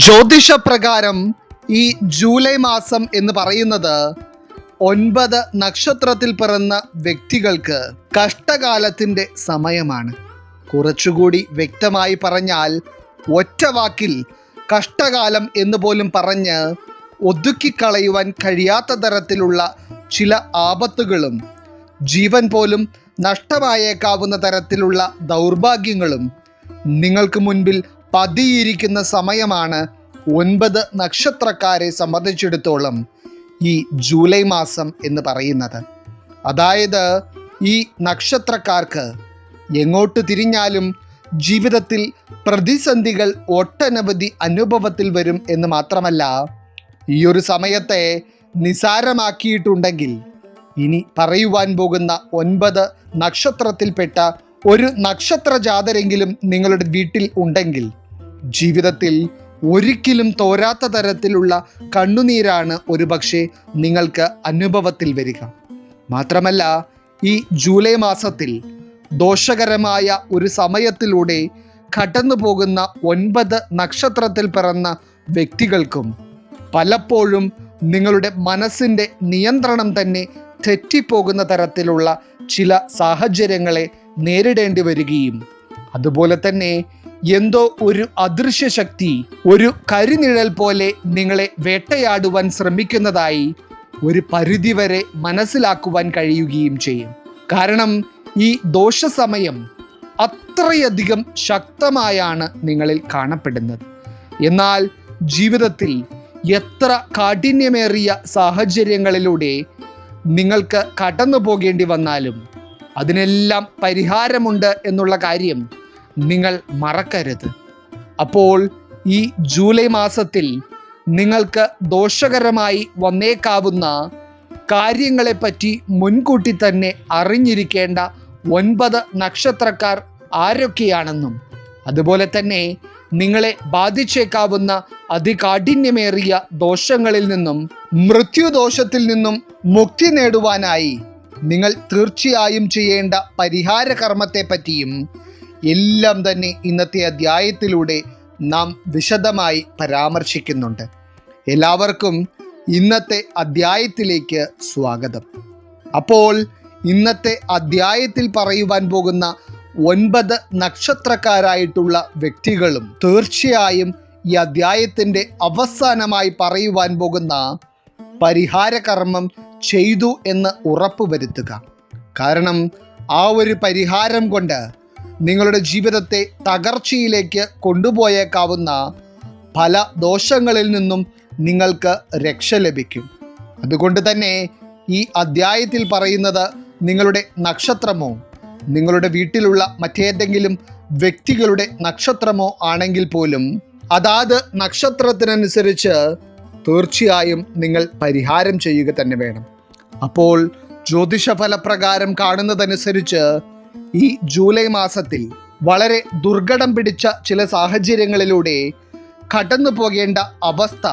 ജ്യോതിഷപ്രകാരം ഈ ജൂലൈ മാസം എന്ന് പറയുന്നത് 9 നക്ഷത്രത്തിൽ പിറന്ന വ്യക്തികൾക്ക് കഷ്ടകാലത്തിൻ്റെ സമയമാണ്. കുറച്ചുകൂടി വ്യക്തമായി പറഞ്ഞാൽ ഒറ്റ വാക്കിൽ കഷ്ടകാലം എന്ന് പോലും പറഞ്ഞ് ഒതുക്കിക്കളയുവാൻ കഴിയാത്ത തരത്തിലുള്ള ചില ആപത്തുകളും ജീവൻ പോലും നഷ്ടമായേക്കാവുന്ന തരത്തിലുള്ള ദൗർഭാഗ്യങ്ങളും നിങ്ങൾക്ക് മുൻപിൽ പതിയിരിക്കുന്ന സമയമാണ് 9 നക്ഷത്രക്കാരെ സംബന്ധിച്ചിടത്തോളം ഈ ജൂലൈ മാസം എന്ന് പറയുന്നത്. അതായത് ഈ നക്ഷത്രക്കാർക്ക് എങ്ങോട്ട് തിരിഞ്ഞാലും ജീവിതത്തിൽ പ്രതിസന്ധികൾ ഒട്ടനവധി അനുഭവത്തിൽ വരും എന്ന് മാത്രമല്ല, ഈ ഒരു സമയത്തെ നിസാരമാക്കിയിട്ടുണ്ടെങ്കിൽ ഇനി പറയുവാൻ പോകുന്ന 9 നക്ഷത്രത്തിൽപ്പെട്ട ഒരു നക്ഷത്ര ജാതരെങ്കിലും നിങ്ങളുടെ വീട്ടിൽ ഉണ്ടെങ്കിൽ ജീവിതത്തിൽ ഒരിക്കലും തോരാത്ത തരത്തിലുള്ള കണ്ണുനീരാണ് ഒരുപക്ഷെ നിങ്ങൾക്ക് അനുഭവത്തിൽ വരിക. മാത്രമല്ല, ഈ ജൂലൈ മാസത്തിൽ ദോഷകരമായ ഒരു സമയത്തിലൂടെ കടന്നു പോകുന്ന 9 നക്ഷത്രത്തിൽ പിറന്ന വ്യക്തികൾക്കും പലപ്പോഴും നിങ്ങളുടെ മനസ്സിൻ്റെ നിയന്ത്രണം തന്നെ തെറ്റിപ്പോകുന്ന തരത്തിലുള്ള ചില സാഹചര്യങ്ങളെ നേരിടേണ്ടി വരികയും അതുപോലെ തന്നെ എന്തോ ഒരു അദൃശ്യ ശക്തി ഒരു കരിനിഴൽ പോലെ നിങ്ങളെ വേട്ടയാടുവാൻ ശ്രമിക്കുന്നതായി ഒരു പരിധിവരെ മനസ്സിലാക്കുവാൻ കഴിയുകയും ചെയ്യും. കാരണം ഈ ദോഷസമയം അത്രയധികം ശക്തമായാണ് നിങ്ങളിൽ കാണപ്പെടുന്നത്. എന്നാൽ ജീവിതത്തിൽ എത്ര കാഠിന്യമേറിയ സാഹചര്യങ്ങളിലൂടെ നിങ്ങൾക്ക് കടന്നു പോകേണ്ടി വന്നാലും അതിനെല്ലാം പരിഹാരമുണ്ട് എന്നുള്ള കാര്യം നിങ്ങൾ മറക്കരുത്. അപ്പോൾ ഈ ജൂലൈ മാസത്തിൽ നിങ്ങൾക്ക് ദോഷകരമായി വന്നേക്കാവുന്ന കാര്യങ്ങളെപ്പറ്റി മുൻകൂട്ടി തന്നെ അറിഞ്ഞിരിക്കേണ്ട 9 നക്ഷത്രക്കാർ ആരൊക്കെയാണെന്നും അതുപോലെ തന്നെ നിങ്ങളെ ബാധിച്ചേക്കാവുന്ന അതികാഠിന്യമേറിയ ദോഷങ്ങളിൽ നിന്നും മൃത്യുദോഷത്തിൽ നിന്നും മുക്തി നേടുവാനായി നിങ്ങൾ തീർച്ചയായും ചെയ്യേണ്ട പരിഹാര കർമ്മത്തെ പറ്റിയും എല്ലാം തന്നെ ഇന്നത്തെ അധ്യായത്തിലൂടെ നാം വിശദമായി പരാമർശിക്കുന്നുണ്ട്. എല്ലാവർക്കും ഇന്നത്തെ അധ്യായത്തിലേക്ക് സ്വാഗതം. അപ്പോൾ ഇന്നത്തെ അധ്യായത്തിൽ പറയുവാൻ പോകുന്ന 9 നക്ഷത്രക്കാരായിട്ടുള്ള വ്യക്തികളും തീർച്ചയായും ഈ അധ്യായത്തിൻ്റെ അവസാനമായി പറയുവാൻ പോകുന്ന പരിഹാര കർമ്മം ചെയ്തു എന്ന് ഉറപ്പുവരുത്തുക. കാരണം ആ ഒരു പരിഹാരം കൊണ്ട് നിങ്ങളുടെ ജീവിതത്തെ തകർച്ചയിലേക്ക് കൊണ്ടുപോയേക്കാവുന്ന പല ദോഷങ്ങളിൽ നിന്നും നിങ്ങൾക്ക് രക്ഷ ലഭിക്കും. അതുകൊണ്ട് തന്നെ ഈ അധ്യായത്തിൽ പറയുന്നത് നിങ്ങളുടെ നക്ഷത്രമോ നിങ്ങളുടെ വീട്ടിലുള്ള മറ്റേതെങ്കിലും വ്യക്തികളുടെ നക്ഷത്രമോ ആണെങ്കിൽ പോലും അതാത് നക്ഷത്രത്തിനനുസരിച്ച് തീർച്ചയായും നിങ്ങൾ പരിഹാരം ചെയ്യുക തന്നെ വേണം. അപ്പോൾ ജ്യോതിഷഫലപ്രകാരം കാണുന്നതനുസരിച്ച് ഈ ജൂലൈ മാസത്തിൽ വളരെ ദുർഘടം പിടിച്ച ചില സാഹചര്യങ്ങളിലൂടെ കടന്നു പോകേണ്ട അവസ്ഥ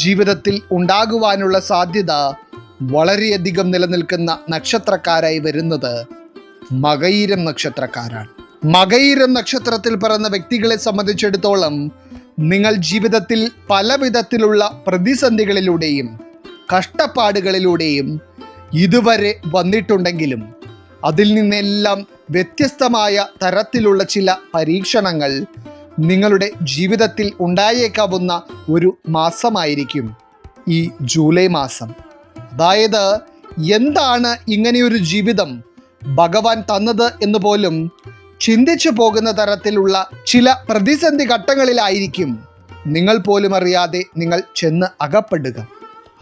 ജീവിതത്തിൽ ഉണ്ടാകുവാനുള്ള സാധ്യത വളരെയധികം നിലനിൽക്കുന്ന നക്ഷത്രക്കാരായി വരുന്നത് മകയിരം നക്ഷത്രക്കാരാണ്. മകയിരം നക്ഷത്രത്തിൽ പിറന്ന വ്യക്തികളെ സംബന്ധിച്ചിടത്തോളം നിങ്ങൾ ജീവിതത്തിൽ പല വിധത്തിലുള്ള പ്രതിസന്ധികളിലൂടെയും കഷ്ടപ്പാടുകളിലൂടെയും ഇതുവരെ വന്നിട്ടുണ്ടെങ്കിലും അതിൽ നിന്നെല്ലാം വ്യത്യസ്തമായ തരത്തിലുള്ള ചില പരീക്ഷണങ്ങൾ നിങ്ങളുടെ ജീവിതത്തിൽ ഉണ്ടായേക്കാവുന്ന ഒരു മാസമായിരിക്കും ഈ ജൂലൈ മാസം. അതായത് എന്താണ് ഇങ്ങനെയൊരു ജീവിതം ഭഗവാൻ തന്നത് എന്ന് പോലും ചിന്തിച്ചു പോകുന്ന തരത്തിലുള്ള ചില പ്രതിസന്ധി ഘട്ടങ്ങളിലായിരിക്കും നിങ്ങൾ പോലും അറിയാതെ നിങ്ങൾ ചെന്ന് അകപ്പെടുക.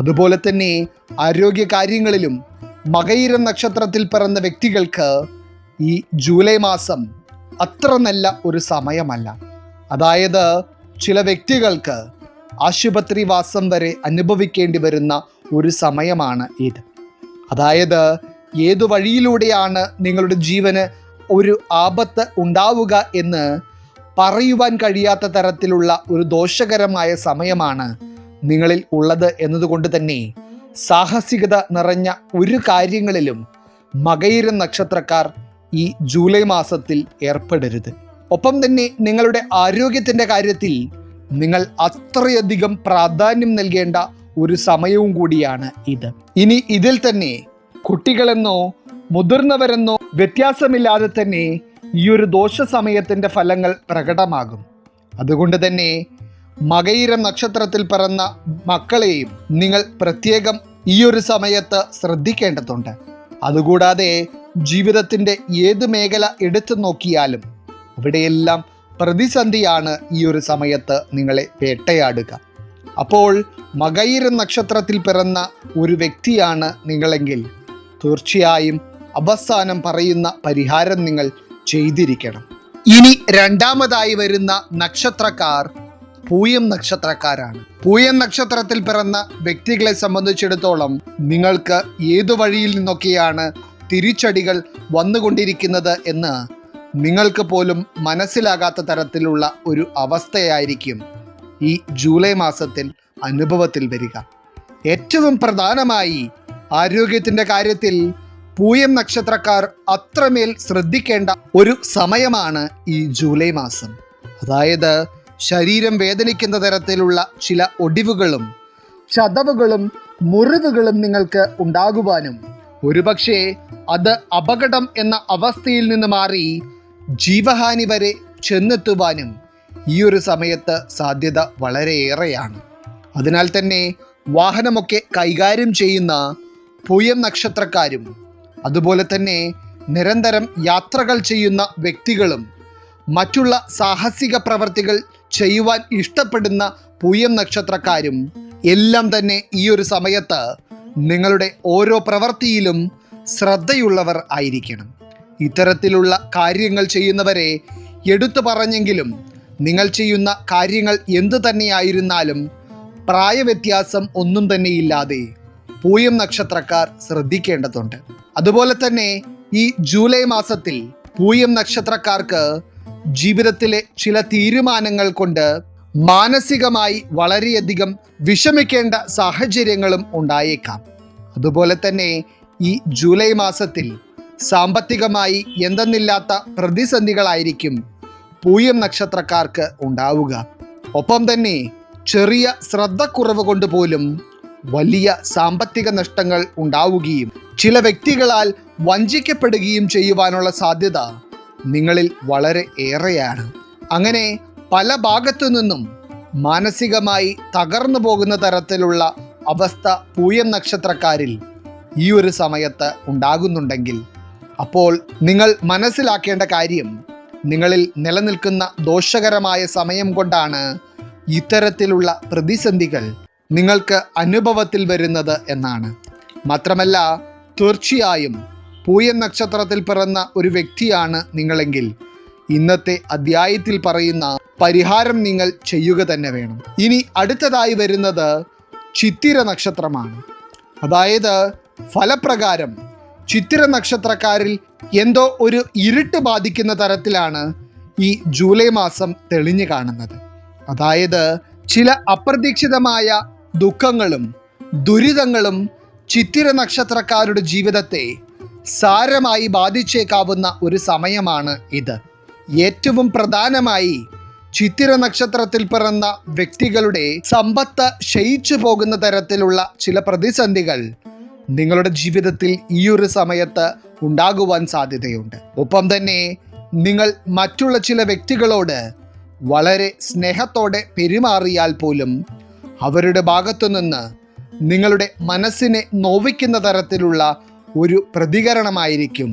അതുപോലെ തന്നെ ആരോഗ്യ കാര്യങ്ങളിലും മകയിരം നക്ഷത്രത്തിൽ പിറന്ന വ്യക്തികൾക്ക് ഈ ജൂലൈ മാസം അത്ര നല്ല ഒരു സമയമല്ല. അതായത് ചില വ്യക്തികൾക്ക് ആശുപത്രി വാസം വരെ അനുഭവിക്കേണ്ടി വരുന്ന ഒരു സമയമാണ് ഇത്. അതായത് ഏതു വഴിയിലൂടെയാണ് നിങ്ങളുടെ ജീവന് ഒരു ആപത്ത് ഉണ്ടാവുക എന്ന് പറയുവാൻ കഴിയാത്ത തരത്തിലുള്ള ഒരു ദോഷകരമായ സമയമാണ് നിങ്ങളിൽ ഉള്ളത് എന്നതുകൊണ്ട് തന്നെ സാഹസികത നിറഞ്ഞ ഒരു കാര്യങ്ങളിലും മകയിരം നക്ഷത്രക്കാർ ഈ ജൂലൈ മാസത്തിൽ ഏർപ്പെടരുത്. ഒപ്പം തന്നെ നിങ്ങളുടെ ആരോഗ്യത്തിൻ്റെ കാര്യത്തിൽ നിങ്ങൾ അത്രയധികം പ്രാധാന്യം നൽകേണ്ട ഒരു സമയവും കൂടിയാണ് ഇത്. ഇനി ഇതിൽ തന്നെ കുട്ടികളെന്നോ മുതിർന്നവരെന്നോ വ്യത്യാസമില്ലാതെ തന്നെ ഈ ഒരു ദോഷ സമയത്തിൻ്റെ ഫലങ്ങൾ പ്രകടമാകും. അതുകൊണ്ട് തന്നെ മകയിരം നക്ഷത്രത്തിൽ പിറന്ന മക്കളെയും നിങ്ങൾ പ്രത്യേകം ഈ ഒരു സമയത്ത് ശ്രദ്ധിക്കേണ്ടതുണ്ട്. അതുകൂടാതെ ജീവിതത്തിൻ്റെ ഏത് മേഖല എടുത്തു നോക്കിയാലും അവിടെയെല്ലാം പ്രതിസന്ധിയാണ് ഈ ഒരു സമയത്ത് നിങ്ങളെ വേട്ടയാടുക. അപ്പോൾ മകയിരം നക്ഷത്രത്തിൽ പിറന്ന ഒരു വ്യക്തിയാണ് നിങ്ങളെങ്കിൽ തീർച്ചയായും അവസാനം പറയുന്ന പരിഹാരം നിങ്ങൾ ചെയ്തിരിക്കണം. ഇനി രണ്ടാമതായി വരുന്ന നക്ഷത്രക്കാർ പൂയം നക്ഷത്രക്കാരാണ്. പൂയം നക്ഷത്രത്തിൽ പിറന്ന വ്യക്തികളെ സംബന്ധിച്ചിടത്തോളം നിങ്ങൾക്ക് ഏതു വഴിയിൽ നിന്നൊക്കെയാണ് തിരിച്ചടികൾ വന്നുകൊണ്ടിരിക്കുന്നത് എന്ന് നിങ്ങൾക്ക് പോലും മനസ്സിലാകാത്ത തരത്തിലുള്ള ഒരു അവസ്ഥയായിരിക്കും ഈ ജൂലൈ മാസത്തിൽ അനുഭവത്തിൽ വരിക. ഏറ്റവും പ്രധാനമായി ആരോഗ്യത്തിൻ്റെ കാര്യത്തിൽ പൂയം നക്ഷത്രക്കാർ അത്രമേൽ ശ്രദ്ധിക്കേണ്ട ഒരു സമയമാണ് ഈ ജൂലൈ മാസം. അതായത് ശരീരം വേദനിക്കുന്ന തരത്തിലുള്ള ചില ഒടിവുകളും ചതവുകളും മുറിവുകളും നിങ്ങൾക്ക് ഉണ്ടാകുവാനും ഒരുപക്ഷെ അത് അപകടം എന്ന അവസ്ഥയിൽ നിന്ന് മാറി ജീവഹാനി വരെ ചെന്നെത്തുവാനും ഈ ഒരു സമയത്ത് സാധ്യത വളരെയേറെയാണ്. അതിനാൽ തന്നെ വാഹനമൊക്കെ കൈകാര്യം ചെയ്യുന്ന പൂയം നക്ഷത്രക്കാരും അതുപോലെ തന്നെ നിരന്തരം യാത്രകൾ ചെയ്യുന്ന വ്യക്തികളും മറ്റുള്ള സാഹസിക പ്രവർത്തികൾ ചെയ്യുവാൻ ഇഷ്ടപ്പെടുന്ന പൂയം നക്ഷത്രക്കാരും എല്ലാം തന്നെ ഈ ഒരു സമയത്ത് നിങ്ങളുടെ ഓരോ പ്രവൃത്തിയിലും ശ്രദ്ധയുള്ളവർ ആയിരിക്കണം. ഇത്തരത്തിലുള്ള കാര്യങ്ങൾ ചെയ്യുന്നവരെ എടുത്തു പറഞ്ഞെങ്കിലും നിങ്ങൾ ചെയ്യുന്ന കാര്യങ്ങൾ എന്തു തന്നെയായിരുന്നാലും പ്രായവ്യത്യാസം ഒന്നും തന്നെയില്ലാതെ പൂയം നക്ഷത്രക്കാർ ശ്രദ്ധിക്കേണ്ടതുണ്ട്. അതുപോലെ തന്നെ ഈ ജൂലൈ മാസത്തിൽ പൂയം നക്ഷത്രക്കാർക്ക് ജീവിതത്തിലെ ചില തീരുമാനങ്ങൾ കൊണ്ട് മാനസികമായി വളരെയധികം വിഷമിക്കേണ്ട സാഹചര്യങ്ങളും ഉണ്ടായേക്കാം. അതുപോലെ തന്നെ ഈ ജൂലൈ മാസത്തിൽ സാമ്പത്തികമായി എന്തെന്നില്ലാത്ത പ്രതിസന്ധികളായിരിക്കും പൂയം നക്ഷത്രക്കാർക്ക് ഉണ്ടാവുക. ഒപ്പം തന്നെ ചെറിയ ശ്രദ്ധക്കുറവ് കൊണ്ട് പോലും വലിയ സാമ്പത്തിക നഷ്ടങ്ങൾ ഉണ്ടാവുകയും ചില വ്യക്തികളാൽ വഞ്ചിക്കപ്പെടുകയും ചെയ്യുവാനുള്ള സാധ്യത നിങ്ങളിൽ വളരെ ഏറെയാണ്. അങ്ങനെ പല ഭാഗത്തു നിന്നും മാനസികമായി തകർന്നു പോകുന്ന തരത്തിലുള്ള അവസ്ഥ പൂയം നക്ഷത്രക്കാരിൽ ഈ ഒരു സമയത്ത് ഉണ്ടാകുന്നുണ്ടെങ്കിൽ അപ്പോൾ നിങ്ങൾ മനസ്സിലാക്കേണ്ട കാര്യം നിങ്ങളിൽ നിലനിൽക്കുന്ന ദോഷകരമായ സമയം കൊണ്ടാണ് ഇത്തരത്തിലുള്ള പ്രതിസന്ധികൾ നിങ്ങൾക്ക് അനുഭവത്തിൽ വരുന്നത് എന്നാണ്. മാത്രമല്ല തീർച്ചയായും പൂയം നക്ഷത്രത്തിൽ പിറന്ന ഒരു വ്യക്തിയാണ് നിങ്ങളെങ്കിൽ ഇന്നത്തെ അധ്യായത്തിൽ പറയുന്ന പരിഹാരം നിങ്ങൾ ചെയ്യുക തന്നെ വേണം. ഇനി അടുത്തതായി വരുന്നത് ചിത്തിര നക്ഷത്രമാണ്. അതായത് ഫലപ്രകാരം ചിത്തിര നക്ഷത്രക്കാരിൽ എന്തോ ഒരു ഇരുട്ട് ബാധിക്കുന്ന തരത്തിലാണ് ഈ ജൂലൈ മാസം തെളിഞ്ഞു കാണുന്നത്. അതായത് ചില അപ്രതീക്ഷിതമായ ദുഃഖങ്ങളും ദുരിതങ്ങളും ചിത്തിര നക്ഷത്രക്കാരുടെ ജീവിതത്തെ സാരമായി ബാധിച്ചേക്കാവുന്ന ഒരു സമയമാണ് ഇത്. ഏറ്റവും പ്രധാനമായി ചിത്തിര നക്ഷത്രത്തിൽ പിറന്ന വ്യക്തികളുടെ സമ്പത്ത് ക്ഷയിച്ചു പോകുന്ന തരത്തിലുള്ള ചില പ്രതിസന്ധികൾ നിങ്ങളുടെ ജീവിതത്തിൽ ഈ ഒരു സമയത്ത് ഉണ്ടാകുവാൻ സാധ്യതയുണ്ട്. ഒപ്പം തന്നെ നിങ്ങൾ മറ്റുള്ള ചില വ്യക്തികളോട് വളരെ സ്നേഹത്തോടെ പെരുമാറിയാൽ പോലും അവരുടെ ഭാഗത്തു നിന്ന് നിങ്ങളുടെ മനസ്സിനെ നോവിക്കുന്ന തരത്തിലുള്ള ഒരു പ്രതികരണമായിരിക്കും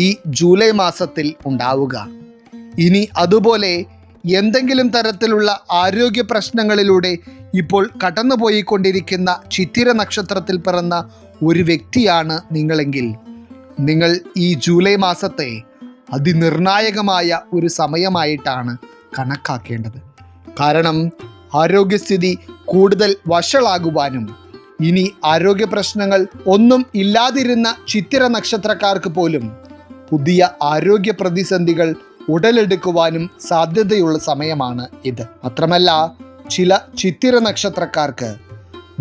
ഈ ജൂലൈ മാസത്തിൽ ഉണ്ടാവുക. ഇനി അതുപോലെ എന്തെങ്കിലും തരത്തിലുള്ള ആരോഗ്യ പ്രശ്നങ്ങളിലൂടെ ഇപ്പോൾ കടന്നുപോയിക്കൊണ്ടിരിക്കുന്ന ചിത്തിര നക്ഷത്രത്തിൽ പിറന്ന ഒരു വ്യക്തിയാണ് നിങ്ങളെങ്കിൽ നിങ്ങൾ ഈ ജൂലൈ മാസത്തെ അതിനിർണായകമായ ഒരു സമയമായിട്ടാണ് കണക്കാക്കേണ്ടത്. കാരണം ആരോഗ്യസ്ഥിതി കൂടുതൽ വഷളാകുവാനും ഇനി ആരോഗ്യ പ്രശ്നങ്ങൾ ഒന്നും ഇല്ലാതിരുന്ന ചിത്തിര നക്ഷത്രക്കാർക്ക് പോലും പുതിയ ആരോഗ്യ പ്രതിസന്ധികൾ ഉടലെടുക്കുവാനും സാധ്യതയുള്ള സമയമാണ് ഇത്. മാത്രമല്ല ചില ചിത്തിര നക്ഷത്രക്കാർക്ക്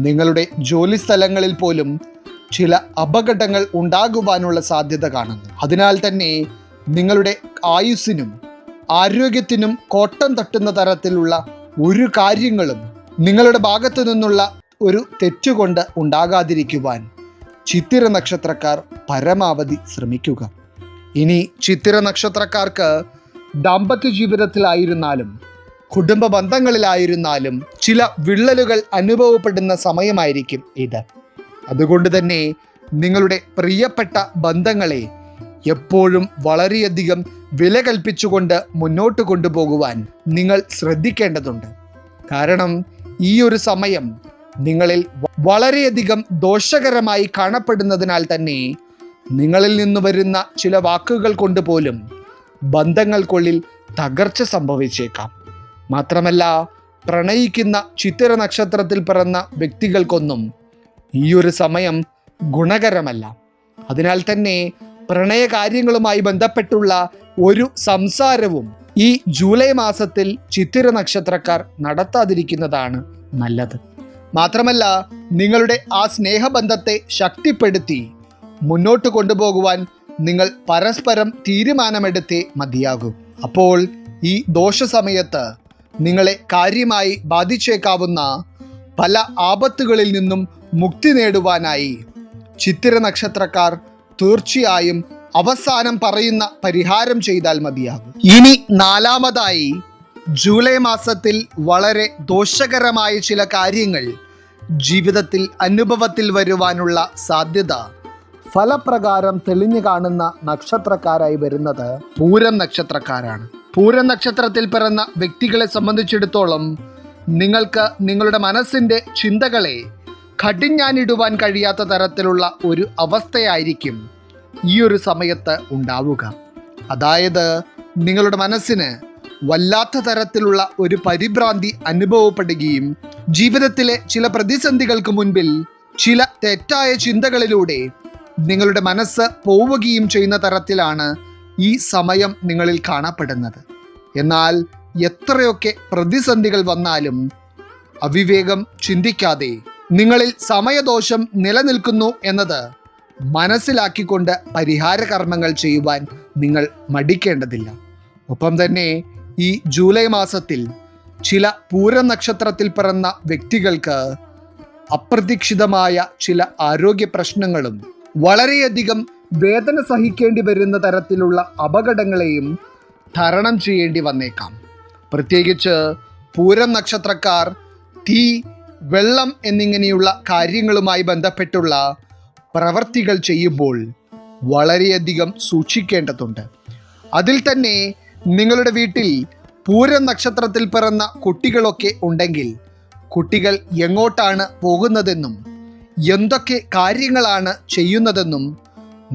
നിങ്ങളുടെ ജോലി സ്ഥലങ്ങളിൽ പോലും ചില അപകടങ്ങൾ ഉണ്ടാകുവാനുള്ള സാധ്യത കാണുന്നു. അതിനാൽ തന്നെ നിങ്ങളുടെ ആയുസ്സിനും ആരോഗ്യത്തിനും കോട്ടം തട്ടുന്ന തരത്തിലുള്ള ഒരു കാര്യങ്ങളും നിങ്ങളുടെ ഭാഗത്തു നിന്നുള്ള ഒരു തെറ്റുകൊണ്ട് ഉണ്ടാകാതിരിക്കുവാൻ ചിത്തിര നക്ഷത്രക്കാർ പരമാവധി ശ്രമിക്കുക. ഇനി ചിത്തിര നക്ഷത്രക്കാർക്ക് ദാമ്പത്യ ജീവിതത്തിലായിരുന്നാലും കുടുംബ ബന്ധങ്ങളിലായിരുന്നാലും ചില വിള്ളലുകൾ അനുഭവപ്പെടുന്ന സമയമായിരിക്കും ഇത്. അതുകൊണ്ട് തന്നെ നിങ്ങളുടെ പ്രിയപ്പെട്ട ബന്ധങ്ങളെ എപ്പോഴും വളരെയധികം വില കൽപ്പിച്ചുകൊണ്ട് മുന്നോട്ട് കൊണ്ടുപോകുവാൻ നിങ്ങൾ ശ്രദ്ധിക്കേണ്ടതുണ്ട്. കാരണം ഈ ഒരു സമയം നിങ്ങളിൽ വളരെയധികം ദോഷകരമായി കാണപ്പെടുന്നതിനാൽ തന്നെ നിങ്ങളിൽ നിന്ന് വരുന്ന ചില വാക്കുകൾ കൊണ്ട് പോലും ബന്ധങ്ങൾക്കുള്ളിൽ തകർച്ച സംഭവിച്ചേക്കാം. മാത്രമല്ല, പ്രണയിക്കുന്ന ചിത്തിര നക്ഷത്രത്തിൽ പിറന്ന വ്യക്തികൾക്കൊന്നും ഈ ഒരു സമയം ഗുണകരമല്ല. അതിനാൽ തന്നെ പ്രണയകാര്യങ്ങളുമായി ബന്ധപ്പെട്ടുള്ള ഒരു സംസാരവും ഈ ജൂലൈ മാസത്തിൽ ചിത്തിര നക്ഷത്രക്കാർ നടത്താതിരിക്കുന്നതാണ് നല്ലത്. മാത്രമല്ല, നിങ്ങളുടെ ആ സ്നേഹബന്ധത്തെ ശക്തിപ്പെടുത്തി മുന്നോട്ട് കൊണ്ടുപോകുവാൻ നിങ്ങൾ പരസ്പരം തീരുമാനമെടുത്തേ മതിയാകൂ. അപ്പോൾ ഈ ദോഷ സമയത്ത് നിങ്ങളെ കാര്യമായി ബാധിച്ചേക്കാവുന്ന പല ആപത്തുകളിൽ നിന്നും മുക്തി നേടുവാനായി ചിത്തിര നക്ഷത്രക്കാർ തീർച്ചയായും അവസാനം പറയുന്ന പരിഹാരം ചെയ്താൽ മതിയാകും. ഇനി നാലാമതായി, ജൂലൈ മാസത്തിൽ വളരെ ദോഷകരമായ ചില കാര്യങ്ങൾ ജീവിതത്തിൽ അനുഭവത്തിൽ വരുവാനുള്ള സാധ്യത ഫലപ്രകാരം തെളിഞ്ഞു കാണുന്ന നക്ഷത്രക്കാരായി വരുന്നത് പൂരം നക്ഷത്രക്കാരാണ്. പൂരം നക്ഷത്രത്തിൽ പിറന്ന വ്യക്തികളെ സംബന്ധിച്ചിടത്തോളം നിങ്ങൾക്ക് നിങ്ങളുടെ മനസ്സിൻ്റെ ചിന്തകളെ കടിഞ്ഞാനിടുവാൻ കഴിയാത്ത തരത്തിലുള്ള ഒരു അവസ്ഥയായിരിക്കും ഈ ഒരു സമയത്ത് ഉണ്ടാവുക. അതായത് നിങ്ങളുടെ മനസ്സിന് വല്ലാത്ത തരത്തിലുള്ള ഒരു പരിഭ്രാന്തി അനുഭവപ്പെടുകയും ജീവിതത്തിലെ ചില പ്രതിസന്ധികൾക്ക് മുൻപിൽ ചില തെറ്റായ ചിന്തകളിലൂടെ നിങ്ങളുടെ മനസ്സ് പോവുകയും ചെയ്യുന്ന തരത്തിലാണ് ഈ സമയം നിങ്ങളിൽ കാണപ്പെടുന്നത്. എന്നാൽ എത്രയൊക്കെ പ്രതിസന്ധികൾ വന്നാലും അവിവേകം ചിന്തിക്കാതെ നിങ്ങളിൽ സമയദോഷം നിലനിൽക്കുന്നു എന്നത് മനസ്സിലാക്കിക്കൊണ്ട് പരിഹാര കർമ്മങ്ങൾ ചെയ്യുവാൻ നിങ്ങൾ മടിക്കേണ്ടതില്ല. ഒപ്പം തന്നെ ഈ ജൂലൈ മാസത്തിൽ ചില പൂരം നക്ഷത്രത്തിൽ പിറന്ന വ്യക്തികൾക്ക് അപ്രതീക്ഷിതമായ ചില ആരോഗ്യ പ്രശ്നങ്ങളും വളരെയധികം വേദന സഹിക്കേണ്ടി വരുന്ന തരത്തിലുള്ള അപകടങ്ങളെയും തരണം ചെയ്യേണ്ടി വന്നേക്കാം. പ്രത്യേകിച്ച് പൂരം നക്ഷത്രക്കാർ തീ, വെള്ളം എന്നിങ്ങനെയുള്ള കാര്യങ്ങളുമായി ബന്ധപ്പെട്ടുള്ള പ്രവർത്തികൾ ചെയ്യുമ്പോൾ വളരെയധികം സൂക്ഷിക്കേണ്ടതുണ്ട്. അതിൽ തന്നെ നിങ്ങളുടെ വീട്ടിൽ പൂരം നക്ഷത്രത്തിൽ പിറന്ന കുട്ടികളൊക്കെ ഉണ്ടെങ്കിൽ കുട്ടികൾ എങ്ങോട്ടാണ് പോകുന്നതെന്നും എന്തൊക്കെ കാര്യങ്ങളാണ് ചെയ്യുന്നതെന്നും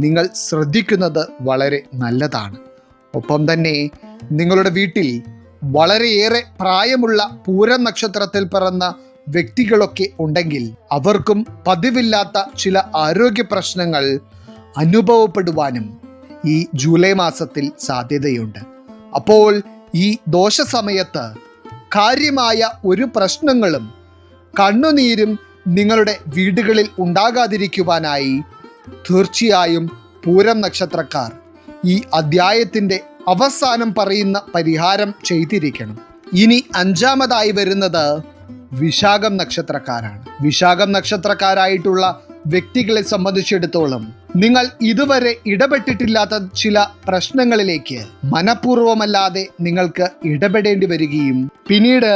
നിങ്ങൾ ശ്രദ്ധിക്കുന്നത് വളരെ നല്ലതാണ്. ഒപ്പം തന്നെ നിങ്ങളുടെ വീട്ടിൽ വളരെയേറെ പ്രായമുള്ള പൂരം നക്ഷത്രത്തിൽ പിറന്ന വ്യക്തികളൊക്കെ ഉണ്ടെങ്കിൽ അവർക്കും പതിവില്ലാത്ത ചില ആരോഗ്യ പ്രശ്നങ്ങൾ അനുഭവപ്പെടുവാനും ഈ ജൂലൈ മാസത്തിൽ സാധ്യതയുണ്ട്. അപ്പോൾ ഈ ദോഷ സമയത്ത് കാര്യമായ ഒരു പ്രശ്നങ്ങളും കണ്ണുനീരും നിങ്ങളുടെ വീടുകളിൽ ഉണ്ടാകാതിരിക്കുവാനായി തീർച്ചയായും പൂരം നക്ഷത്രക്കാർ ഈ അധ്യായത്തിൻ്റെ അവസാനം പറയുന്ന പരിഹാരം ചെയ്തിരിക്കണം. ഇനി അഞ്ചാമതായി വരുന്നത് വിശാഖം നക്ഷത്രക്കാരാണ്. വിശാഖം നക്ഷത്രക്കാരായിട്ടുള്ള വ്യക്തികളെ സംബന്ധിച്ചിടത്തോളം നിങ്ങൾ ഇതുവരെ ഇടപെട്ടിട്ടില്ലാത്ത ചില പ്രശ്നങ്ങളിലേക്ക് മനഃപൂർവ്വമല്ലാതെ നിങ്ങൾക്ക് ഇടപെടേണ്ടി വരികയും പിന്നീട്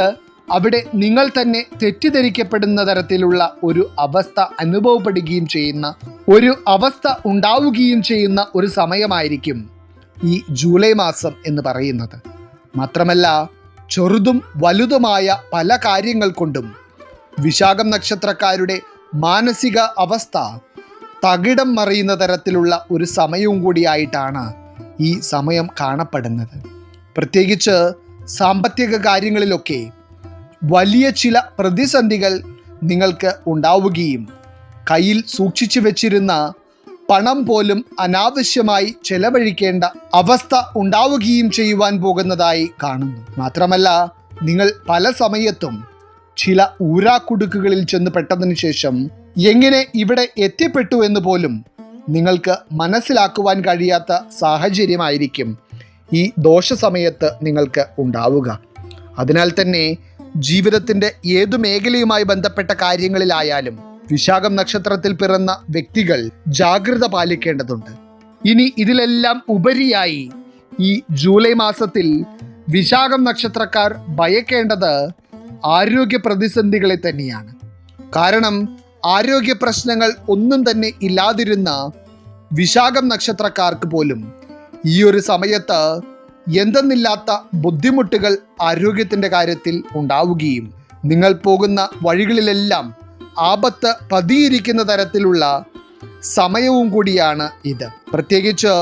അവിടെ നിങ്ങൾ തന്നെ തെറ്റിദ്ധരിക്കപ്പെടുന്ന തരത്തിലുള്ള ഒരു അവസ്ഥ അനുഭവപ്പെടുകയും ചെയ്യുന്ന ഒരു അവസ്ഥ ഉണ്ടാവുകയും ചെയ്യുന്ന ഒരു സമയമായിരിക്കും ഈ ജൂലൈ മാസം എന്ന് പറയുന്നത്. മാത്രമല്ല, ചെറുതും വലുതുമായ പല കാര്യങ്ങൾ കൊണ്ടും വിശാഖം നക്ഷത്രക്കാരുടെ മാനസിക അവസ്ഥ തകിടം മറിയുന്ന തരത്തിലുള്ള ഒരു സമയവും കൂടിയായിട്ടാണ് ഈ സമയം കാണപ്പെടുന്നത്. പ്രത്യേകിച്ച് സാമ്പത്തിക കാര്യങ്ങളിലൊക്കെ വലിയ ചില പ്രതിസന്ധികൾ നിങ്ങൾക്ക് ഉണ്ടാവുകയും കയ്യിൽ സൂക്ഷിച്ചു വെച്ചിരുന്ന പണം പോലും അനാവശ്യമായി ചെലവഴിക്കേണ്ട അവസ്ഥ ഉണ്ടാവുകയും ചെയ്യുവാൻ പോകുന്നതായി കാണുന്നു. മാത്രമല്ല, നിങ്ങൾ പല സമയത്തും ചില ഊരാക്കുടുക്കുകളിൽ ചെന്ന് പെട്ടതിനു ശേഷം എങ്ങനെ ഇവിടെ എത്തിപ്പെട്ടു എന്ന് പോലും നിങ്ങൾക്ക് മനസ്സിലാക്കുവാൻ കഴിയാത്ത സാഹചര്യമായിരിക്കും ഈ ദോഷ സമയത്ത് നിങ്ങൾക്ക് ഉണ്ടാവുക. അതിനാൽ തന്നെ ജീവിതത്തിൻ്റെ ഏതു മേഖലയുമായി ബന്ധപ്പെട്ട കാര്യങ്ങളിലായാലും വിശാഖം നക്ഷത്രത്തിൽ പിറന്ന വ്യക്തികൾ ജാഗ്രത പാലിക്കേണ്ടതുണ്ട്. ഇനി ഇതിലെല്ലാം ഉപരിയായി ഈ ജൂലൈ മാസത്തിൽ വിശാഖം നക്ഷത്രക്കാർ ഭയക്കേണ്ടത് ആരോഗ്യ പ്രതിസന്ധികളെ തന്നെയാണ്. കാരണം ആരോഗ്യ പ്രശ്നങ്ങൾ ഒന്നും തന്നെ ഇല്ലാതിരുന്ന വിശാഖം നക്ഷത്രക്കാർക്ക് പോലും ഈ ഒരു സമയത്ത് എന്തെന്നില്ലാത്ത ബുദ്ധിമുട്ടുകൾ ആരോഗ്യത്തിൻ്റെ കാര്യത്തിൽ ഉണ്ടാവുകയും നിങ്ങൾ പോകുന്ന വഴികളിലെല്ലാം ആപത്ത് പതിയിരിക്കുന്ന തരത്തിലുള്ള സമയവും കൂടിയാണ് ഇത്. പ്രത്യേകിച്ച്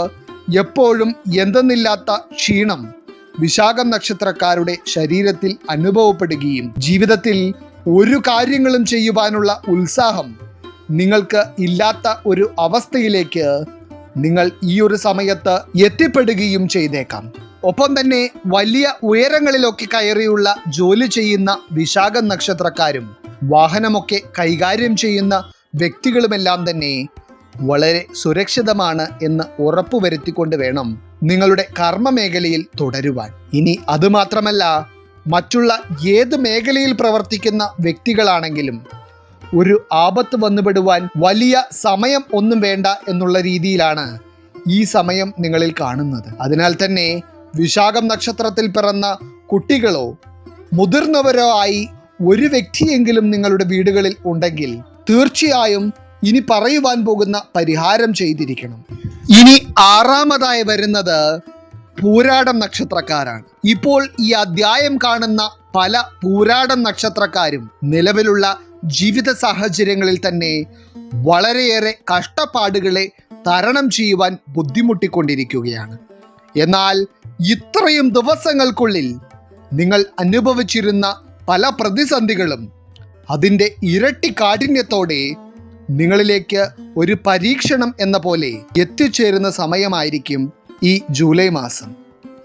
എപ്പോഴും എന്തെന്നില്ലാത്ത ക്ഷീണം വിശാഖം നക്ഷത്രക്കാരുടെ ശരീരത്തിൽ അനുഭവപ്പെടുകയും ജീവിതത്തിൽ ഒരു കാര്യങ്ങളും ചെയ്യുവാനുള്ള ഉത്സാഹം നിങ്ങൾക്ക് ഇല്ലാത്ത ഒരു അവസ്ഥയിലേക്ക് നിങ്ങൾ ഈ ഒരു സമയത്ത് എത്തിപ്പെടുകയും ചെയ്തേക്കാം. ഒപ്പം തന്നെ വലിയ ഉയരങ്ങളിലൊക്കെ കയറിയുള്ള ജോലി ചെയ്യുന്ന വിശാഖം നക്ഷത്രക്കാരും വാഹനമൊക്കെ കൈകാര്യം ചെയ്യുന്ന വ്യക്തികളുമെല്ലാം തന്നെ വളരെ സുരക്ഷിതമാണ് എന്ന് ഉറപ്പുവരുത്തിക്കൊണ്ട് വേണം നിങ്ങളുടെ കർമ്മ മേഖലയിൽ തുടരുവാൻ. ഇനി അതുമാത്രമല്ല, മറ്റുള്ള ഏത് മേഖലയിൽ പ്രവർത്തിക്കുന്ന വ്യക്തികളാണെങ്കിലും ഒരു ആപത്ത് വന്നുപെടുവാൻ വലിയ സമയം ഒന്നും വേണ്ട എന്നുള്ള രീതിയിലാണ് ഈ സമയം നിങ്ങളിൽ കാണുന്നത്. അതിനാൽ തന്നെ വിശാഖം നക്ഷത്രത്തിൽ പിറന്ന കുട്ടികളോ മുതിർന്നവരോ ആയി ഒരു വ്യക്തിയെങ്കിലും നിങ്ങളുടെ വീടുകളിൽ ഉണ്ടെങ്കിൽ തീർച്ചയായും ഇനി പറയുവാൻ പോകുന്ന പരിഹാരം ചെയ്തിരിക്കണം. ഇനി ആറാമതായി വരുന്നത് പൂരാടം നക്ഷത്രക്കാരാണ്. ഇപ്പോൾ ഈ അധ്യായം കാണുന്ന പല പൂരാടം നക്ഷത്രക്കാരും നിലവിലുള്ള ജീവിത സാഹചര്യങ്ങളിൽ തന്നെ വളരെയേറെ കഷ്ടപ്പാടുകളെ തരണം ചെയ്യുവാൻ ബുദ്ധിമുട്ടിക്കൊണ്ടിരിക്കുകയാണ്. എന്നാൽ ഇത്രയും ദിവസങ്ങൾക്കുള്ളിൽ നിങ്ങൾ അനുഭവിച്ചിരുന്ന പല പ്രതിസന്ധികളും അതിൻ്റെ ഇരട്ടി കാഠിന്യത്തോടെ നിങ്ങളിലേക്ക് ഒരു പരീക്ഷണം എന്ന പോലെ എത്തിച്ചേരുന്ന സമയമായിരിക്കും ഈ ജൂലൈ മാസം.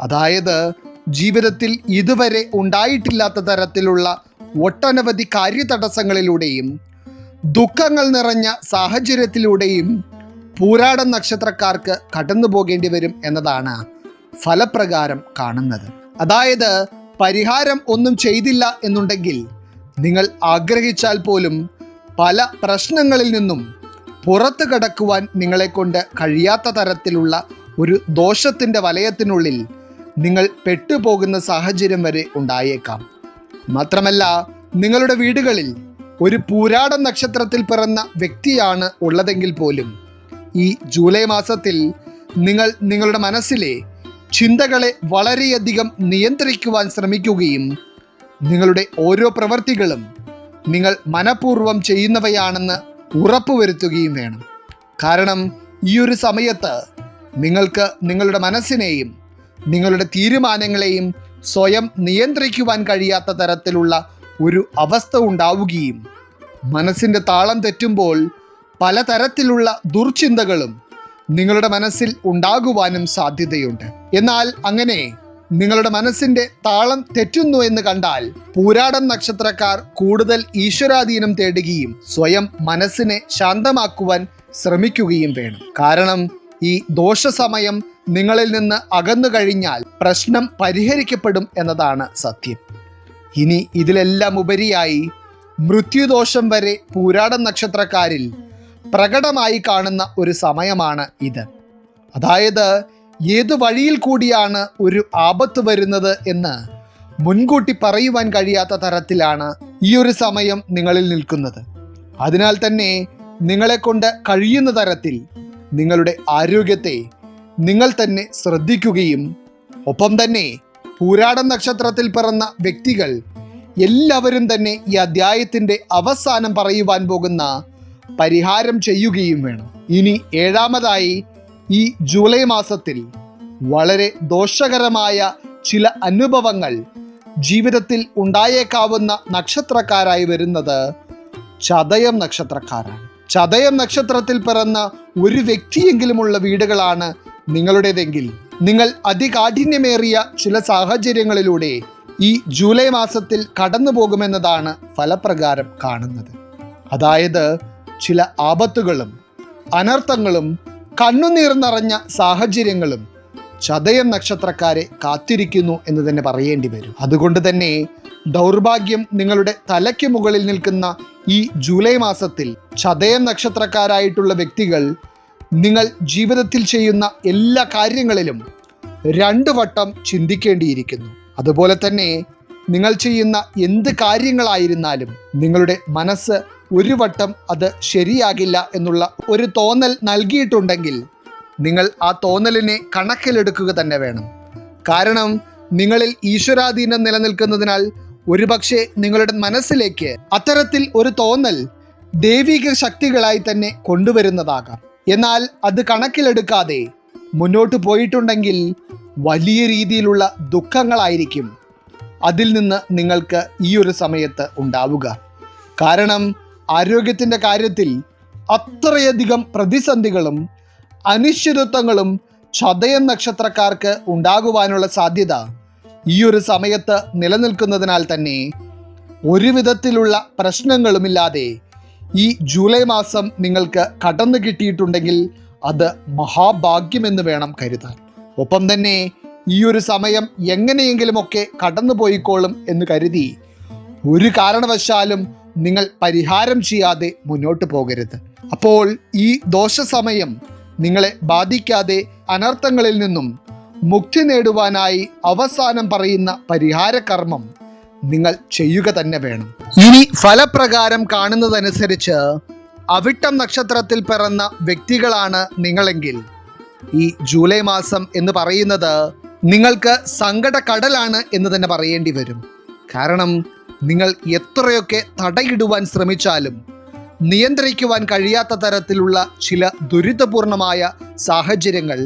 അതായത് ജീവിതത്തിൽ ഇതുവരെ ഉണ്ടായിട്ടില്ലാത്ത തരത്തിലുള്ള ഒട്ടനവധി കാര്യതടസ്സങ്ങളിലൂടെയും ദുഃഖങ്ങൾ നിറഞ്ഞ സാഹചര്യത്തിലൂടെയും പൂരാടം നക്ഷത്രക്കാർക്ക് കടന്നു പോകേണ്ടി വരും എന്നതാണ് ഫലപ്രകാരം കാണുന്നത്. അതായത് പരിഹാരം ഒന്നും ചെയ്തില്ല എന്നുണ്ടെങ്കിൽ നിങ്ങൾ ആഗ്രഹിച്ചാൽ പോലും പല പ്രശ്നങ്ങളിൽ നിന്നും പുറത്തു കടക്കുവാൻ നിങ്ങളെക്കൊണ്ട് കഴിയാത്ത തരത്തിലുള്ള ഒരു ദോഷത്തിൻ്റെ വലയത്തിനുള്ളിൽ നിങ്ങൾ പെട്ടുപോകുന്ന സാഹചര്യം വരെ ഉണ്ടായേക്കാം. മാത്രമല്ല, നിങ്ങളുടെ വീടുകളിൽ ഒരു പൂരാടം നക്ഷത്രത്തിൽ പിറന്ന വ്യക്തിയാണ് ഉള്ളതെങ്കിൽ പോലും ഈ ജൂലൈ മാസത്തിൽ നിങ്ങൾ നിങ്ങളുടെ മനസ്സിലെ ചിന്തകളെ വളരെയധികം നിയന്ത്രിക്കുവാൻ ശ്രമിക്കുകയും നിങ്ങളുടെ ഓരോ പ്രവൃത്തികളും നിങ്ങൾ മനഃപൂർവ്വം ചെയ്യുന്നവയാണെന്ന് ഉറപ്പുവരുത്തുകയും വേണം. കാരണം ഈ ഒരു സമയത്ത് നിങ്ങൾക്ക് നിങ്ങളുടെ മനസ്സിനെയും നിങ്ങളുടെ തീരുമാനങ്ങളെയും സ്വയം നിയന്ത്രിക്കുവാൻ കഴിയാത്ത തരത്തിലുള്ള ഒരു അവസ്ഥ ഉണ്ടാവുകയും മനസ്സിൻ്റെ താളം തെറ്റുമ്പോൾ പലതരത്തിലുള്ള ദുർചിന്തകളും നിങ്ങളുടെ മനസ്സിൽ ഉണ്ടാകുവാനും സാധ്യതയുണ്ട്. എന്നാൽ അങ്ങനെ നിങ്ങളുടെ മനസ്സിൻ്റെ താളം തെറ്റുന്നു എന്ന് കണ്ടാൽ പൂരാടം നക്ഷത്രക്കാർ കൂടുതൽ ഈശ്വരാധീനം തേടുകയും സ്വയം മനസ്സിനെ ശാന്തമാക്കുവാൻ ശ്രമിക്കുകയും വേണം. കാരണം ഈ ദോഷസമയം നിങ്ങളിൽ നിന്ന് അകന്നു കഴിഞ്ഞാൽ പ്രശ്നം പരിഹരിക്കപ്പെടും എന്നതാണ് സത്യം. ഇനി ഇതിലെല്ലാം ഉപരിയായി മൃത്യുദോഷം വരെ പൂരാടം നക്ഷത്രക്കാരിൽ പ്രകടമായി കാണുന്ന ഒരു സമയമാണ് ഇത്. അതായത് ഏതു വഴിയിൽ കൂടിയാണ് ഒരു ആപത്ത് വരുന്നത് എന്ന് മുൻകൂട്ടി പറയുവാൻ കഴിയാത്ത തരത്തിലാണ് ഈ ഒരു സമയം നിങ്ങളിൽ നിൽക്കുന്നത്. അതിനാൽ തന്നെ നിങ്ങളെക്കൊണ്ട് കഴിയുന്ന തരത്തിൽ നിങ്ങളുടെ ആരോഗ്യത്തെ നിങ്ങൾ തന്നെ ശ്രദ്ധിക്കുകയും ഒപ്പം തന്നെ പൂരാടം നക്ഷത്രത്തിൽ പിറന്ന വ്യക്തികൾ എല്ലാവരും തന്നെ ഈ അധ്യായത്തിൻ്റെ അവസാനം പറയുവാൻ പോകുന്ന പരിഹാരം ചെയ്യുകയും വേണം. ഇനി ഏഴാമതായി ഈ ജൂലൈ മാസത്തിൽ വളരെ ദോഷകരമായ ചില അനുഭവങ്ങൾ ജീവിതത്തിൽ ഉണ്ടായേക്കാവുന്ന നക്ഷത്രക്കാരായി വരുന്നത് ചതയം നക്ഷത്രക്കാരാണ്. ചതയം നക്ഷത്രത്തിൽ പിറന്ന ഒരു വ്യക്തിയെങ്കിലുമുള്ള വീടുകളാണ് നിങ്ങളുടേതെങ്കിൽ നിങ്ങൾ അതികാഠിന്യമേറിയ ചില സാഹചര്യങ്ങളിലൂടെ ഈ ജൂലൈ മാസത്തിൽ കടന്നു പോകുമെന്നതാണ് ഫലപ്രകാരം കാണുന്നത്. അതായത് ചില ആപത്തുകളും അനർത്ഥങ്ങളും കണ്ണുനീർ നിറഞ്ഞ സാഹചര്യങ്ങളും ചതയം നക്ഷത്രക്കാരെ കാത്തിരിക്കുന്നു എന്ന് തന്നെ പറയേണ്ടി വരും. അതുകൊണ്ട് തന്നെ ദൗർഭാഗ്യം നിങ്ങളുടെ തലയ്ക്ക് മുകളിൽ നിൽക്കുന്ന ഈ ജൂലൈ മാസത്തിൽ ചതയം നക്ഷത്രക്കാരായിട്ടുള്ള വ്യക്തികൾ നിങ്ങൾ ജീവിതത്തിൽ ചെയ്യുന്ന എല്ലാ കാര്യങ്ങളിലും 2 വട്ടം ചിന്തിക്കേണ്ടിയിരിക്കുന്നു. അതുപോലെ തന്നെ നിങ്ങൾ ചെയ്യുന്ന എന്ത് കാര്യങ്ങളായിരുന്നാലും നിങ്ങളുടെ മനസ്സ് 1 വട്ടം അത് ശരിയാകില്ല എന്നുള്ള ഒരു തോന്നൽ നൽകിയിട്ടുണ്ടെങ്കിൽ നിങ്ങൾ ആ തോന്നലിനെ കണക്കിലെടുക്കുക തന്നെ വേണം. കാരണം നിങ്ങളിൽ ഈശ്വരാധീനം നിലനിൽക്കുന്നതിനാൽ ഒരുപക്ഷെ നിങ്ങളുടെ മനസ്സിലേക്ക് അത്തരത്തിൽ ഒരു തോന്നൽ ദൈവിക ശക്തികളായി തന്നെ കൊണ്ടുവരുന്നതാകാം. എന്നാൽ അത് കണക്കിലെടുക്കാതെ മുന്നോട്ട് പോയിട്ടുണ്ടെങ്കിൽ വലിയ രീതിയിലുള്ള ദുഃഖങ്ങളായിരിക്കും അതിൽ നിന്ന് നിങ്ങൾക്ക് ഈ ഒരു സമയത്ത് ഉണ്ടാവുക. കാരണം ആരോഗ്യത്തിൻ്റെ കാര്യത്തിൽ അത്രയധികം പ്രതിസന്ധികളും അനിശ്ചിതത്വങ്ങളും ചതയം നക്ഷത്രക്കാർക്ക് ഉണ്ടാകുവാനുള്ള സാധ്യത ഈ ഒരു സമയത്ത് നിലനിൽക്കുന്നതിനാൽ തന്നെ ഒരു വിധത്തിലുള്ള പ്രശ്നങ്ങളുമില്ലാതെ ഈ ജൂലൈ മാസം നിങ്ങൾക്ക് കടന്നു കിട്ടിയിട്ടുണ്ടെങ്കിൽ അത് മഹാഭാഗ്യമെന്ന് വേണം കരുതാൻ. ഒപ്പം തന്നെ ഈ ഒരു സമയം എങ്ങനെയെങ്കിലുമൊക്കെ കടന്നു പോയിക്കോളും എന്ന് കരുതി ഒരു കാരണവശാലും നിങ്ങൾ പരിഹാരം ചെയ്യാതെ മുന്നോട്ട് പോകരുത്. അപ്പോൾ ഈ ദോഷസമയം നിങ്ങളെ ബാധിക്കാതെ അനർത്ഥങ്ങളിൽ നിന്നും മുക്തി നേടുവാനായി അവസാനം പറയുന്ന പരിഹാര കർമ്മം നിങ്ങൾ ചെയ്യുക തന്നെ വേണം. ഇനി ഫലപ്രകാരം കാണുന്നതനുസരിച്ച് അവിട്ടം നക്ഷത്രത്തിൽ പിറന്ന വ്യക്തികളാണ് നിങ്ങളെങ്കിൽ ഈ ജൂലൈ മാസം എന്ന് പറയുന്നത് നിങ്ങൾക്ക് സങ്കട കടലാണ് എന്ന് തന്നെ പറയേണ്ടി വരും. കാരണം നിങ്ങൾ എത്രയൊക്കെ തടയിടുവാൻ ശ്രമിച്ചാലും നിയന്ത്രിക്കുവാൻ കഴിയാത്ത തരത്തിലുള്ള ചില ദുരിതപൂർണമായ സാഹചര്യങ്ങൾ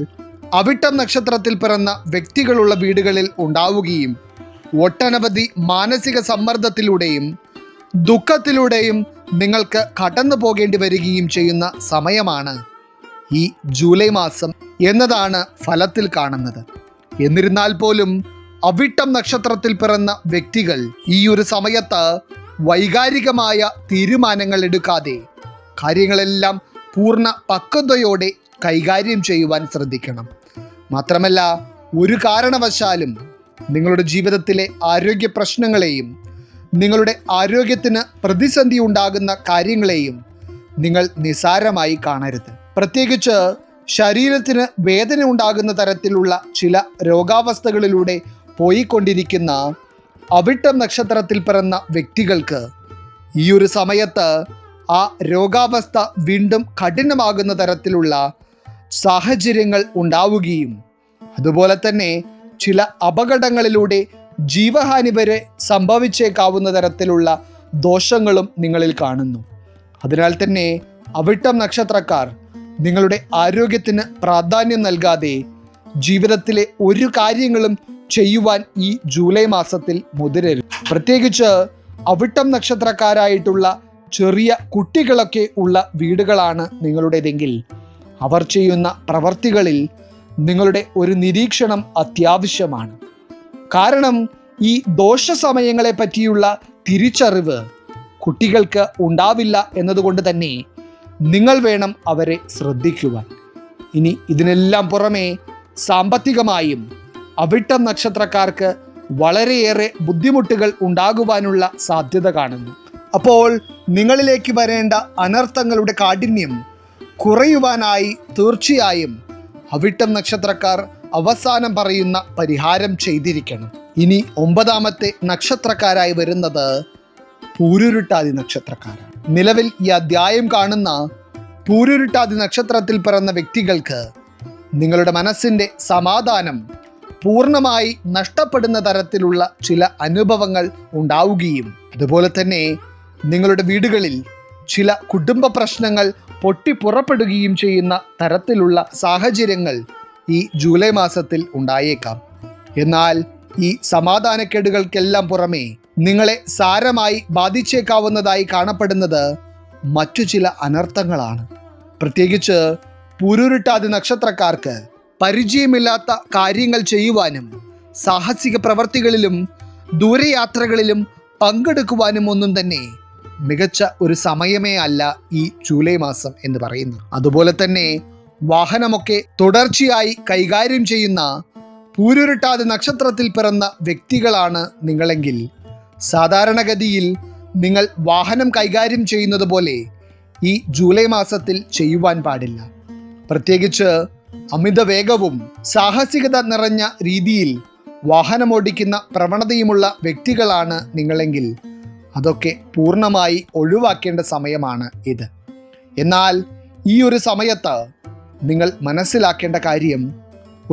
അവിട്ടം നക്ഷത്രത്തിൽ പിറന്ന വ്യക്തികളുള്ള വീടുകളിൽ ഉണ്ടാവുകയും ഒട്ടനവധി മാനസിക സമ്മർദ്ദത്തിലൂടെയും ദുഃഖത്തിലൂടെയും നിങ്ങൾക്ക് കടന്നു പോകേണ്ടി വരികയും ചെയ്യുന്ന സമയമാണ് ഈ ജൂലൈ മാസം എന്നതാണ് ഫലത്തിൽ കാണുന്നത്. എന്നിരുന്നാൽ പോലും അവിട്ടം നക്ഷത്രത്തിൽ പിറന്ന വ്യക്തികൾ ഈ ഒരു സമയത്ത് വൈകാരികമായ തീരുമാനങ്ങൾ എടുക്കാതെ കാര്യങ്ങളെല്ലാം പൂർണ്ണ പക്വതയോടെ കൈകാര്യം ചെയ്യുവാൻ ശ്രദ്ധിക്കണം. മാത്രമല്ല ഒരു കാരണവശാലും നിങ്ങളുടെ ജീവിതത്തിലെ ആരോഗ്യ പ്രശ്നങ്ങളെയും നിങ്ങളുടെ ആരോഗ്യത്തിന് പ്രതിസന്ധി ഉണ്ടാകുന്ന കാര്യങ്ങളെയും നിങ്ങൾ നിസ്സാരമായി കാണരുത്. പ്രത്യേകിച്ച് ശരീരത്തിന് വേദന ഉണ്ടാകുന്ന തരത്തിലുള്ള ചില രോഗാവസ്ഥകളിലൂടെ പോയിക്കൊണ്ടിരിക്കുന്ന അവിട്ടം നക്ഷത്രത്തിൽ പിറന്ന വ്യക്തികൾക്ക് ഈ ഒരു സമയത്ത് ആ രോഗാവസ്ഥ വീണ്ടും കഠിനമാകുന്ന തരത്തിലുള്ള സാഹചര്യങ്ങൾ ഉണ്ടാവുകയും അതുപോലെ തന്നെ ചില അപകടങ്ങളിലൂടെ ജീവഹാനി വരെ സംഭവിച്ചേക്കാവുന്ന തരത്തിലുള്ള ദോഷങ്ങളും നിങ്ങളിൽ കാണുന്നു. അതിനാൽ തന്നെ അവിട്ടം നക്ഷത്രക്കാർ നിങ്ങളുടെ ആരോഗ്യത്തിന് പ്രാധാന്യം നൽകാതെ ജീവിതത്തിലെ ഒരു കാര്യങ്ങളും ചെയ്യുവാൻ ഈ ജൂലൈ മാസത്തിൽ മുതിരരുത്. പ്രത്യേകിച്ച് അവിട്ടം നക്ഷത്രക്കാരായിട്ടുള്ള ചെറിയ കുട്ടികളൊക്കെ ഉള്ള വീടുകളാണ് നിങ്ങളുടേതെങ്കിൽ അവർ ചെയ്യുന്ന പ്രവർത്തികളിൽ നിങ്ങളുടെ ഒരു നിരീക്ഷണം അത്യാവശ്യമാണ്. കാരണം ഈ ദോഷ സമയങ്ങളെ പറ്റിയുള്ള തിരിച്ചറിവ് കുട്ടികൾക്ക് ഉണ്ടാവില്ല എന്നതുകൊണ്ട് തന്നെ നിങ്ങൾ വേണം അവരെ ശ്രദ്ധിക്കുവാൻ. ഇനി ഇതിനെല്ലാം പുറമെ സാമ്പത്തികമായും അവിട്ടം നക്ഷത്രക്കാർക്ക് വളരെയേറെ ബുദ്ധിമുട്ടുകൾ ഉണ്ടാകുവാനുള്ള സാധ്യത കാണുന്നു. അപ്പോൾ നിങ്ങളിലേക്ക് വരേണ്ട അനർത്ഥങ്ങളുടെ കാഠിന്യം കുറയുവാനായി തീർച്ചയായും അവിട്ടം നക്ഷത്രക്കാർ അവസാനം പറയുന്ന പരിഹാരം ചെയ്തിരിക്കണം. ഇനി 9ാമത്തെ നക്ഷത്രക്കാരായി വരുന്നത് പൂരുരുട്ടാതി നക്ഷത്രക്കാരാണ്. നിലവിൽ ഈ അധ്യായം കാണുന്ന പൂരുരുട്ടാതി നക്ഷത്രത്തിൽ പിറന്ന വ്യക്തികൾക്ക് നിങ്ങളുടെ മനസ്സിൻ്റെ സമാധാനം പൂർണ്ണമായി നഷ്ടപ്പെടുന്ന തരത്തിലുള്ള ചില അനുഭവങ്ങൾ ഉണ്ടാവുകയും അതുപോലെ തന്നെ നിങ്ങളുടെ വീടുകളിൽ ചില കുടുംബ പ്രശ്നങ്ങൾ പൊട്ടിപ്പുറപ്പെടുകയും ചെയ്യുന്ന തരത്തിലുള്ള സാഹചര്യങ്ങൾ ഈ ജൂലൈ മാസത്തിൽ ഉണ്ടായേക്കാം. എന്നാൽ ഈ സമാധാനക്കേടുകൾക്കെല്ലാം പുറമെ നിങ്ങളെ സാരമായി ബാധിച്ചേക്കാവുന്നതായി കാണപ്പെടുന്നത് മറ്റു ചില അനർത്ഥങ്ങളാണ്. പ്രത്യേകിച്ച് പൂരുരുട്ടാതി നക്ഷത്രക്കാർക്ക് പരിചയമില്ലാത്ത കാര്യങ്ങൾ ചെയ്യുവാനും സാഹസിക പ്രവർത്തികളിലും ദൂരയാത്രകളിലും പങ്കെടുക്കുവാനും ഒന്നും തന്നെ മികച്ച ഒരു സമയമേ അല്ല ഈ ജൂലൈ മാസം എന്ന് പറയുന്നു. അതുപോലെ തന്നെ വാഹനമൊക്കെ തുടർച്ചയായി കൈകാര്യം ചെയ്യുന്ന പൂരുരുട്ടാതി നക്ഷത്രത്തിൽ പിറന്ന വ്യക്തികളാണ് നിങ്ങളെങ്കിൽ സാധാരണഗതിയിൽ നിങ്ങൾ വാഹനം കൈകാര്യം ചെയ്യുന്നത് പോലെ ഈ ജൂലൈ മാസത്തിൽ ചെയ്യുവാൻ പാടില്ല. പ്രത്യേകിച്ച് അമിത വേഗവും സാഹസികത നിറഞ്ഞ രീതിയിൽ വാഹനമോടിക്കുന്ന പ്രവണതയുമുള്ള വ്യക്തികളാണ് നിങ്ങളെങ്കിൽ അതൊക്കെ പൂർണ്ണമായി ഒഴിവാക്കേണ്ട സമയമാണ് ഇത്. എന്നാൽ ഈ ഒരു സമയത്ത് നിങ്ങൾ മനസ്സിലാക്കേണ്ട കാര്യം,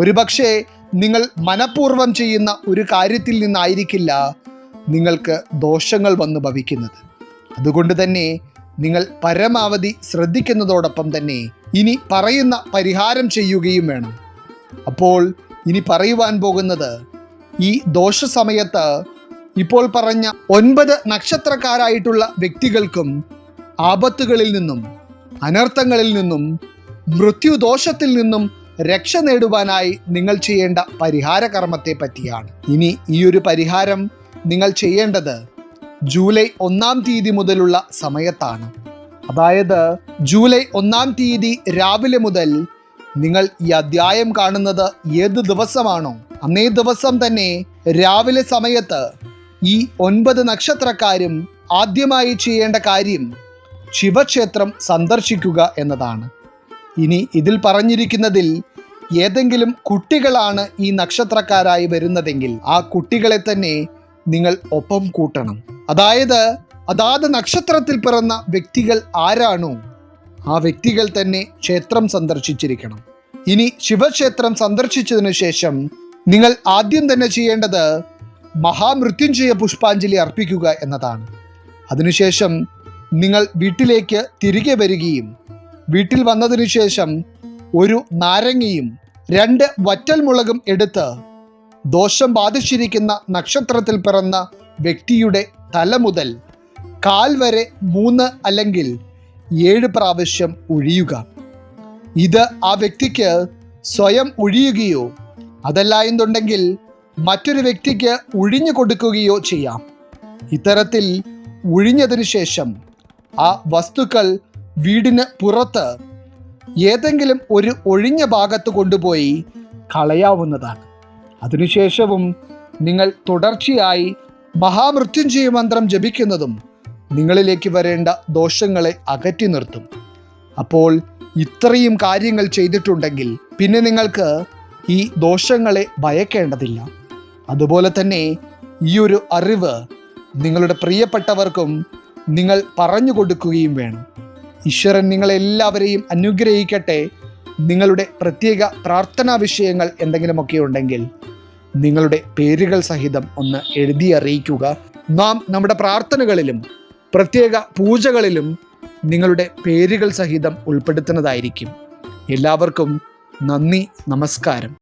ഒരുപക്ഷെ നിങ്ങൾ മനഃപൂർവ്വം ചെയ്യുന്ന ഒരു കാര്യത്തിൽ നിന്നായിരിക്കില്ല നിങ്ങൾക്ക് ദോഷങ്ങൾ വന്നു ഭവിക്കുന്നത്. അതുകൊണ്ട് തന്നെ നിങ്ങൾ പരമാവധി ശ്രദ്ധിക്കുന്നതോടൊപ്പം തന്നെ ഇനി പറയുന്ന പരിഹാരം ചെയ്യുകയും വേണം. അപ്പോൾ ഇനി പറയുവാൻ പോകുന്നത്, ഈ ദോഷ സമയത്ത് ഇപ്പോൾ പറഞ്ഞ 9 നക്ഷത്രക്കാരായിട്ടുള്ള വ്യക്തികൾക്കും ആപത്തുകളിൽ നിന്നും, അനർത്ഥങ്ങളിൽ നിന്നും, മൃത്യുദോഷത്തിൽ നിന്നും രക്ഷ നേടുവാനായി നിങ്ങൾ ചെയ്യേണ്ട പരിഹാര കർമ്മത്തെ പറ്റിയാണ്. ഇനി ഈ ഒരു പരിഹാരം നിങ്ങൾ ചെയ്യേണ്ടത് ജൂലൈ 1-ാം തീയതി മുതലുള്ള സമയത്താണ്. അതായത് ജൂലൈ 1-ാം തീയതി രാവിലെ മുതൽ നിങ്ങൾ ഈ അധ്യായം കാണുന്നത് ഏത് ദിവസമാണോ അന്നേ ദിവസം തന്നെ രാവിലെ സമയത്ത് ഈ 9 നക്ഷത്രക്കാരും ആദ്യമായി ചെയ്യേണ്ട കാര്യം ശിവക്ഷേത്രം സന്ദർശിക്കുക എന്നതാണ്. ഇനി ഇതിൽ പറഞ്ഞിരിക്കുന്നതിൽ ഏതെങ്കിലും കുട്ടികളാണ് ഈ നക്ഷത്രക്കാരായി വരുന്നതെങ്കിൽ ആ കുട്ടികളെ തന്നെ നിങ്ങൾ ഒപ്പം കൂട്ടണം. അതായത് അതാത് നക്ഷത്രത്തിൽ പിറന്ന വ്യക്തികൾ ആരാണോ ആ വ്യക്തികൾ തന്നെ ക്ഷേത്രം സന്ദർശിച്ചിരിക്കണം. ഇനി ശിവക്ഷേത്രം സന്ദർശിച്ചതിനു ശേഷം നിങ്ങൾ ആദ്യം തന്നെ ചെയ്യേണ്ടത് മഹാമൃത്യുഞ്ജയ പുഷ്പാഞ്ജലി അർപ്പിക്കുക എന്നതാണ്. അതിനുശേഷം നിങ്ങൾ വീട്ടിലേക്ക് തിരികെ വരികയും വീട്ടിൽ വന്നതിനു ശേഷം ഒരു നാരങ്ങയും 2 വറ്റൽമുളകും എടുത്ത് ദോഷം ബാധിച്ചിരിക്കുന്ന നക്ഷത്രത്തിൽ പിറന്ന വ്യക്തിയുടെ തല മുതൽ കാൽ വരെ 3 അല്ലെങ്കിൽ 7 പ്രാവശ്യം ഒഴിയുക. ഇത് ആ വ്യക്തിക്ക് സ്വയം ഒഴിയുകയോ അതല്ല എന്നുണ്ടെങ്കിൽ മറ്റൊരു വ്യക്തിക്ക് ഒഴിഞ്ഞു കൊടുക്കുകയോ ചെയ്യാം. ഇത്തരത്തിൽ ഒഴിഞ്ഞതിന് ശേഷം ആ വസ്തുക്കൾ വീടിന് പുറത്ത് ഏതെങ്കിലും ഒരു ഒഴിഞ്ഞ ഭാഗത്ത് കൊണ്ടുപോയി കളയാവുന്നതാണ്. അതിനുശേഷവും നിങ്ങൾ തുടർച്ചയായി മഹാമൃത്യുഞ്ജയ മന്ത്രം ജപിക്കുന്നതും നിങ്ങളിലേക്ക് വരേണ്ട ദോഷങ്ങളെ അകറ്റി നിർത്തും. അപ്പോൾ ഇത്രയും കാര്യങ്ങൾ ചെയ്തിട്ടുണ്ടെങ്കിൽ പിന്നെ നിങ്ങൾക്ക് ഈ ദോഷങ്ങളെ ഭയക്കേണ്ടതില്ല. അതുപോലെ തന്നെ ഈ ഒരു അറിവ് നിങ്ങളുടെ പ്രിയപ്പെട്ടവർക്കും നിങ്ങൾ പറഞ്ഞു കൊടുക്കുകയും വേണം. ഈശ്വരൻ നിങ്ങളെല്ലാവരെയും അനുഗ്രഹിക്കട്ടെ. നിങ്ങളുടെ പ്രത്യേക പ്രാർത്ഥനാ വിഷയങ്ങൾ എന്തെങ്കിലുമൊക്കെ ഉണ്ടെങ്കിൽ നിങ്ങളുടെ പേരുകൾ സഹിതം ഒന്ന് എഴുതി അറിയിക്കുക. നാം നമ്മുടെ പ്രാർത്ഥനകളിലും പ്രത്യേക പൂജകളിലും നിങ്ങളുടെ പേരുകൾ സഹിതം ഉൾപ്പെടുത്തുന്നതായിരിക്കും. എല്ലാവർക്കും നന്ദി, നമസ്കാരം.